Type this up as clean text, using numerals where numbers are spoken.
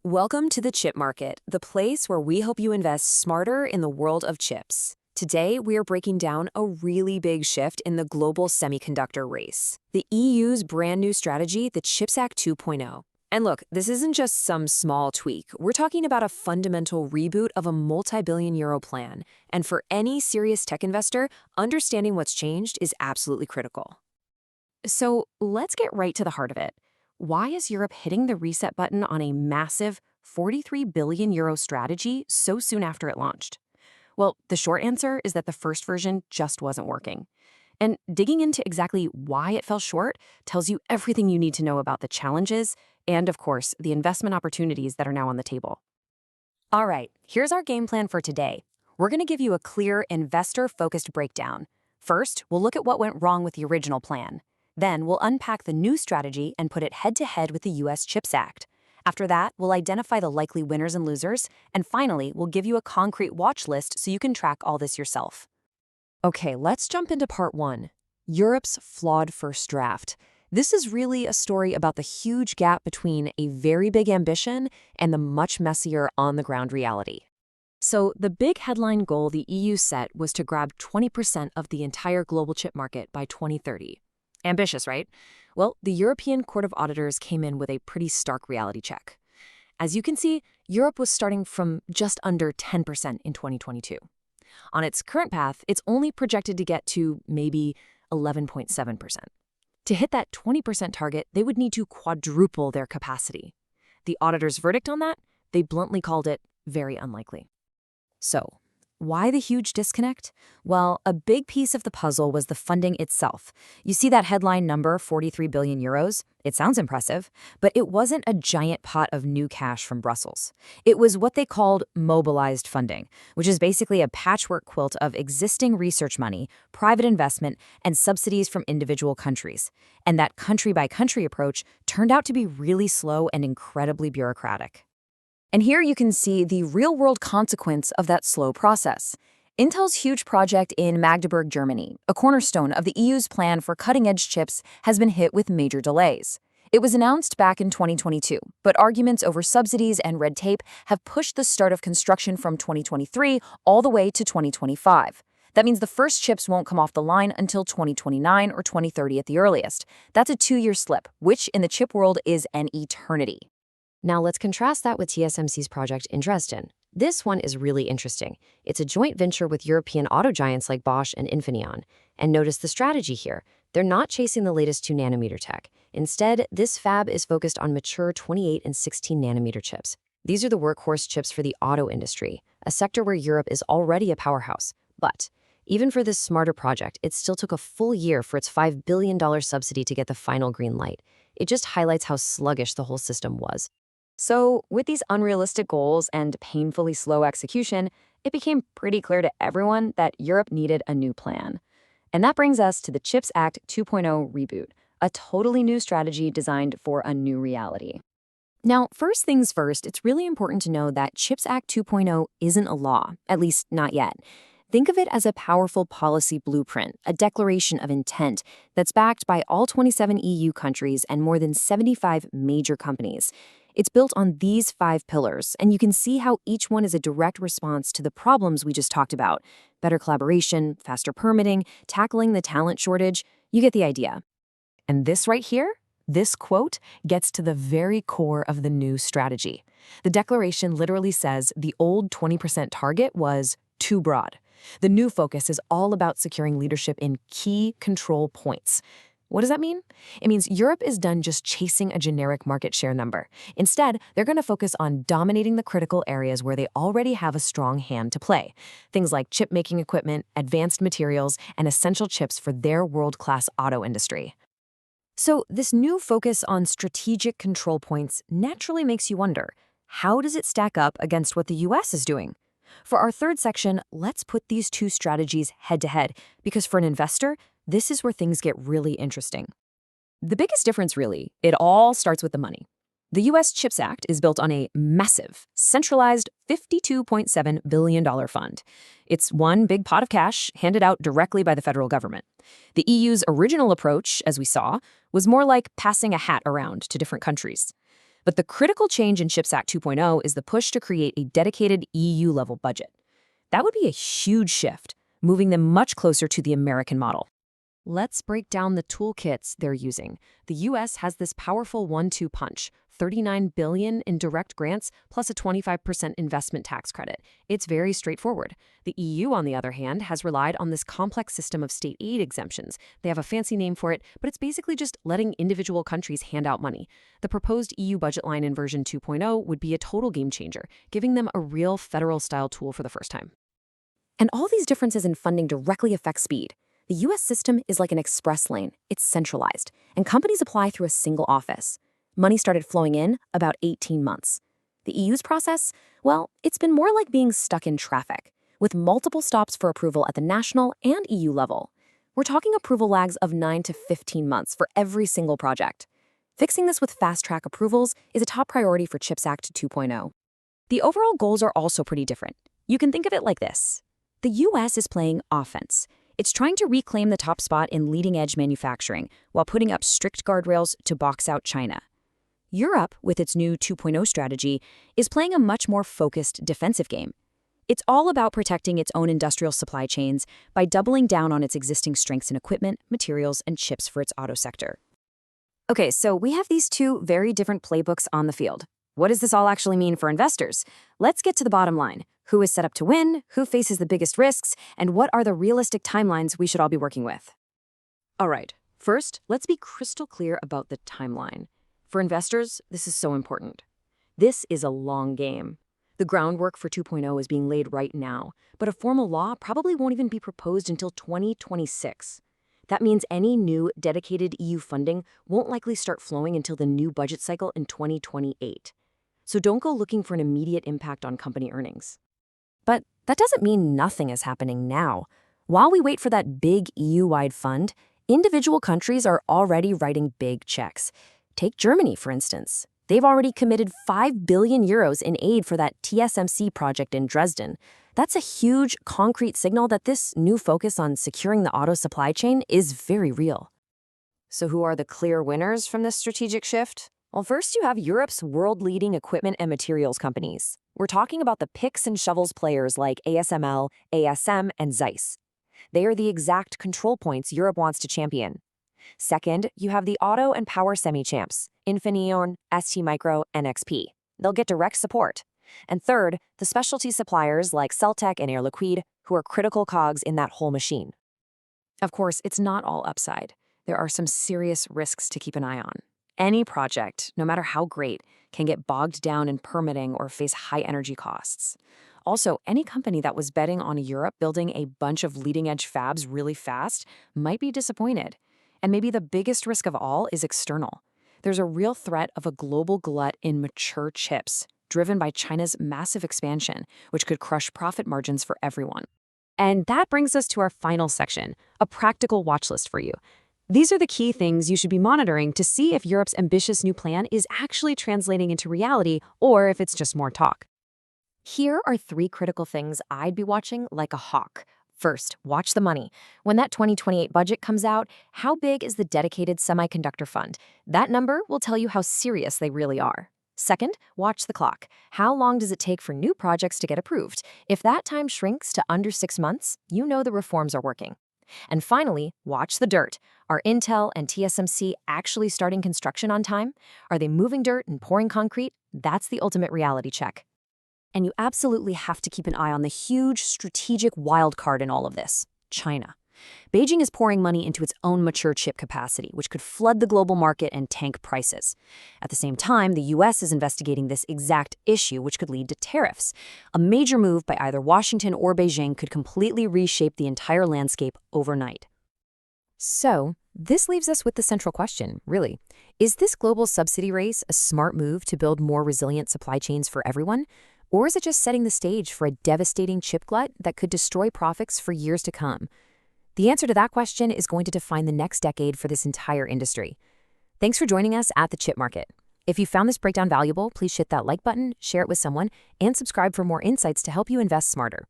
Welcome to the chip market, the place where we help you invest smarter in the world of chips. Today, we are breaking down a really big shift in the global semiconductor race, the EU's brand new strategy, the CHIPS Act 2.0. And look, this isn't just some small tweak. We're talking about a fundamental reboot of a multi-billion-euro plan. And for any serious tech investor, understanding what's changed is absolutely critical. So let's get right to the heart of it. Why is Europe hitting the reset button on a massive 43 billion euro strategy so soon after it launched? Well, the short answer is that the first version just wasn't working. And digging into exactly why it fell short tells you everything you need to know about the challenges and, of course, the investment opportunities that are now on the table. All right, here's our game plan for today. We're going to give you a clear, investor-focused breakdown. First, we'll look at what went wrong with the original plan. Then we'll unpack the new strategy and put it head-to-head with the U.S. CHIPS Act. After that, we'll identify the likely winners and losers. And finally, we'll give you a concrete watch list so you can track all this yourself. Okay, let's jump into part one, Europe's flawed first draft. This is really a story about the huge gap between a very big ambition and the much messier on-the-ground reality. So the big headline goal the EU set was to grab 20% of the entire global chip market by 2030. Ambitious, right? Well, the European Court of Auditors came in with a pretty stark reality check. As you can see, Europe was starting from just under 10% in 2022. On its current path, it's only projected to get to maybe 11.7%. To hit that 20% target, they would need to quadruple their capacity. The auditors' verdict on that? They bluntly called it very unlikely. So, why the huge disconnect? Well, a big piece of the puzzle was the funding itself. You see that headline number, 43 billion euros? It sounds impressive, but it wasn't a giant pot of new cash from Brussels. It was what they called mobilized funding, which is basically a patchwork quilt of existing research money, private investment, and subsidies from individual countries. And that country-by-country approach turned out to be really slow and incredibly bureaucratic. And here you can see the real-world consequence of that slow process. Intel's huge project in Magdeburg, Germany, a cornerstone of the EU's plan for cutting-edge chips, has been hit with major delays. It was announced back in 2022, but arguments over subsidies and red tape have pushed the start of construction from 2023 all the way to 2025. That means the first chips won't come off the line until 2029 or 2030 at the earliest. That's a 2-year slip, which in the chip world is an eternity. Now let's contrast that with TSMC's project in Dresden. This one is really interesting. It's a joint venture with European auto giants like Bosch and Infineon. And notice the strategy here. They're not chasing the latest 2-nanometer tech. Instead, this fab is focused on mature 28 and 16-nanometer chips. These are the workhorse chips for the auto industry, a sector where Europe is already a powerhouse. But even for this smarter project, it still took a full year for its $5 billion subsidy to get the final green light. It just highlights how sluggish the whole system was. So, with these unrealistic goals and painfully slow execution, it became pretty clear to everyone that Europe needed a new plan. And that brings us to the CHIPS Act 2.0 reboot, a totally new strategy designed for a new reality. Now, first things first, it's really important to know that CHIPS Act 2.0 isn't a law, at least not yet. Think of it as a powerful policy blueprint, a declaration of intent that's backed by all 27 EU countries and more than 75 major companies. It's built on these 5 pillars, and you can see how each one is a direct response to the problems we just talked about. Better collaboration, faster permitting, tackling the talent shortage. You get the idea. And this right here, this quote, gets to the very core of the new strategy. The declaration literally says the old 20% target was too broad. The new focus is all about securing leadership in key control points. What does that mean? It means Europe is done just chasing a generic market share number. Instead, they're going to focus on dominating the critical areas where they already have a strong hand to play. Things like chip-making equipment, advanced materials, and essential chips for their world-class auto industry. So this new focus on strategic control points naturally makes you wonder, how does it stack up against what the US is doing? For our third section, let's put these two strategies head-to-head, because for an investor, this is where things get really interesting. The biggest difference, really, it all starts with the money. The U.S. CHIPS Act is built on a massive, centralized $52.7 billion fund. It's one big pot of cash handed out directly by the federal government. The EU's original approach, as we saw, was more like passing a hat around to different countries. But the critical change in CHIPS Act 2.0 is the push to create a dedicated EU-level budget. That would be a huge shift, moving them much closer to the American model. Let's break down the toolkits they're using. The US has this powerful 1-2 punch, $39 billion in direct grants plus a 25% investment tax credit. It's very straightforward. The EU, on the other hand, has relied on this complex system of state aid exemptions. They have a fancy name for it, but it's basically just letting individual countries hand out money. The proposed EU budget line in version 2.0 would be a total game changer, giving them a real federal-style tool for the first time. And all these differences in funding directly affect speed. The US system is like an express lane. It's centralized, and companies apply through a single office. Money started flowing in about 18 months. The EU's process? Well, it's been more like being stuck in traffic, with multiple stops for approval at the national and EU level. We're talking approval lags of 9 to 15 months for every single project. Fixing this with fast-track approvals is a top priority for CHIPS Act 2.0. The overall goals are also pretty different. You can think of it like this. The US is playing offense. It's trying to reclaim the top spot in leading-edge manufacturing while putting up strict guardrails to box out China. Europe, with its new 2.0 strategy, is playing a much more focused defensive game. It's all about protecting its own industrial supply chains by doubling down on its existing strengths in equipment, materials, and chips for its auto sector. Okay, so we have these two very different playbooks on the field. What does this all actually mean for investors? Let's get to the bottom line. Who is set up to win, who faces the biggest risks, and what are the realistic timelines we should all be working with? All right, first, let's be crystal clear about the timeline. For investors, this is so important. This is a long game. The groundwork for 2.0 is being laid right now, but a formal law probably won't even be proposed until 2026. That means any new dedicated EU funding won't likely start flowing until the new budget cycle in 2028. So don't go looking for an immediate impact on company earnings. But that doesn't mean nothing is happening now. While we wait for that big EU-wide fund, individual countries are already writing big checks. Take Germany, for instance. They've already committed 5 billion euros in aid for that TSMC project in Dresden. That's a huge, concrete signal that this new focus on securing the auto supply chain is very real. So who are the clear winners from this strategic shift? Well, first you have Europe's world-leading equipment and materials companies. We're talking about the picks and shovels players like ASML, ASM, and ZEISS. They are the exact control points Europe wants to champion. Second, you have the auto and power semi-champs, Infineon, STMicro, and XP. They'll get direct support. And third, the specialty suppliers like Celtec and Air Liquide, who are critical cogs in that whole machine. Of course, it's not all upside. There are some serious risks to keep an eye on. Any project, no matter how great, can get bogged down in permitting or face high energy costs. Also, any company that was betting on Europe building a bunch of leading-edge fabs really fast might be disappointed. And maybe the biggest risk of all is external. There's a real threat of a global glut in mature chips, driven by China's massive expansion, which could crush profit margins for everyone. And that brings us to our final section, a practical watch list for you. These are the key things you should be monitoring to see if Europe's ambitious new plan is actually translating into reality or if it's just more talk. Here are 3 critical things I'd be watching like a hawk. First, watch the money. When that 2028 budget comes out, how big is the dedicated semiconductor fund? That number will tell you how serious they really are. Second, watch the clock. How long does it take for new projects to get approved? If that time shrinks to under 6 months, you know the reforms are working. And finally, watch the dirt. Are Intel and TSMC actually starting construction on time? Are they moving dirt and pouring concrete? That's the ultimate reality check. And you absolutely have to keep an eye on the huge strategic wild card in all of this, China. Beijing is pouring money into its own mature chip capacity, which could flood the global market and tank prices. At the same time, the US is investigating this exact issue, which could lead to tariffs. A major move by either Washington or Beijing could completely reshape the entire landscape overnight. So, this leaves us with the central question, really. Is this global subsidy race a smart move to build more resilient supply chains for everyone? Or is it just setting the stage for a devastating chip glut that could destroy profits for years to come? The answer to that question is going to define the next decade for this entire industry. Thanks for joining us at the Chip Market. If you found this breakdown valuable, please hit that like button, share it with someone, and subscribe for more insights to help you invest smarter.